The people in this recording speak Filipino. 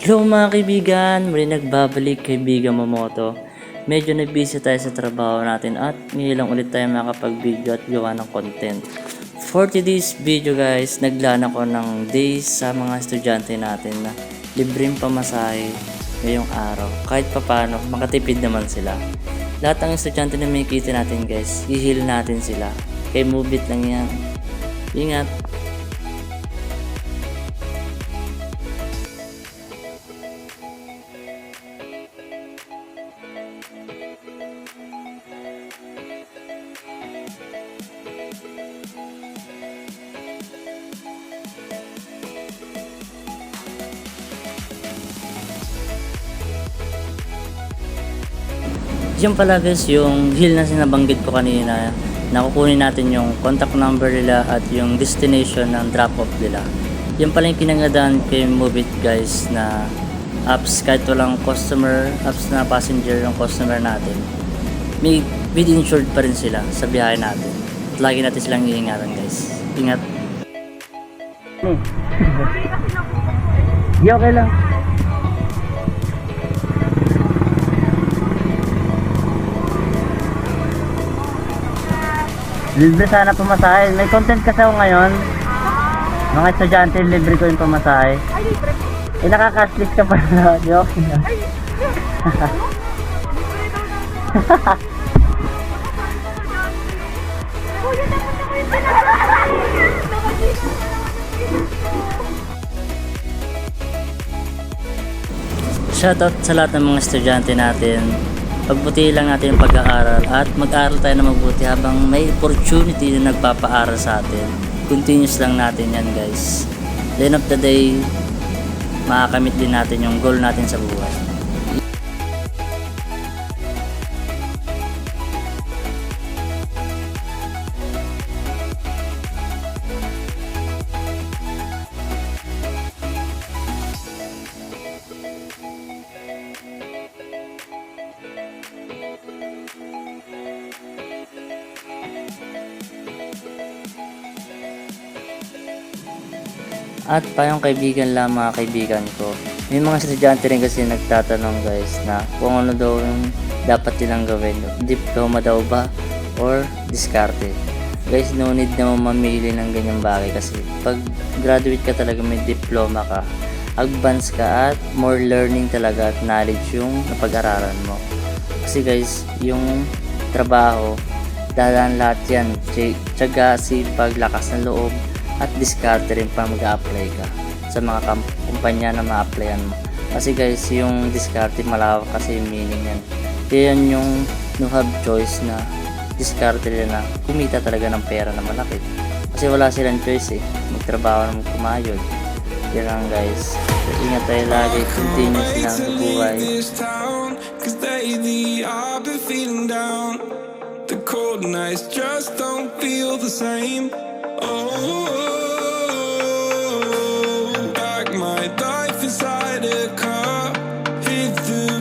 Hello mga kaibigan, muli nagbabalik kaibigan Momoto. Medyo na-busy tayo sa trabaho natin at ngayon lang ulit tayo makapag-video at gawa ng content. For today's video guys, naglaan ako ng days sa mga estudyante natin na libreng pamasahe ngayong araw. Kahit papano, makatipid naman sila. Lahat ng estudyante na may kita natin guys, i-heal natin sila. Kay Mubit lang yan. Ingat! Yung pala guys, yung heal na sinabanggit ko kanina, nakukunin natin yung contact number nila at yung destination ng drop off nila. Yan pala yung kinangadaan kay Mubit guys na apps, kahit walang customer, apps na passenger yung customer natin, may with insured pa rin sila sa biyahe natin. At lagi natin silang iingatan guys. Ingat. Yeah, okay lang. Libre sana pamasahe. May content kasi ako ngayon. Mga estudyante, libre ko yung pamasahe. Ay, libre. Eh, nakaka-cashless ka pala. Joke na. Shoutout sa lahat ng mga estudyante natin. Pagbuti lang natin yung pag-aaral at mag-aaral tayo na mabuti habang may opportunity na nagpapaaral sa atin. Continuous lang natin yan guys. At the end of the day, makakamit din natin yung goal natin sa buhay. At payong kaibigan lang mga kaibigan ko, may mga estudyante rin kasi nagtatanong guys na kung ano daw yung dapat nilang gawin, diploma daw ba or diskarte. Guys, no need na mamili ng ganyang bagay kasi pag graduate ka talaga, may diploma ka, advance ka at more learning talaga at knowledge yung napag-aralan mo. Kasi guys, yung trabaho, dahan lahat yan, tiyaga, sipag, lakas ng loob, at diskarte rin pa mag-a-apply ka sa mga kumpanya na ma-applyan mo. Kasi guys, yung diskarte malawak kasi yung meaning yan. Kaya yan yung no have choice na diskarte nila na kumita talaga ng pera na malaki. Kasi wala silang choice eh. Magtrabaho ng kumayod. Yan lang guys. So, ingat tayo lagi. Continuous lang sa buhay. The cold nights just don't feel the same. Oh, like my life inside a car, hit the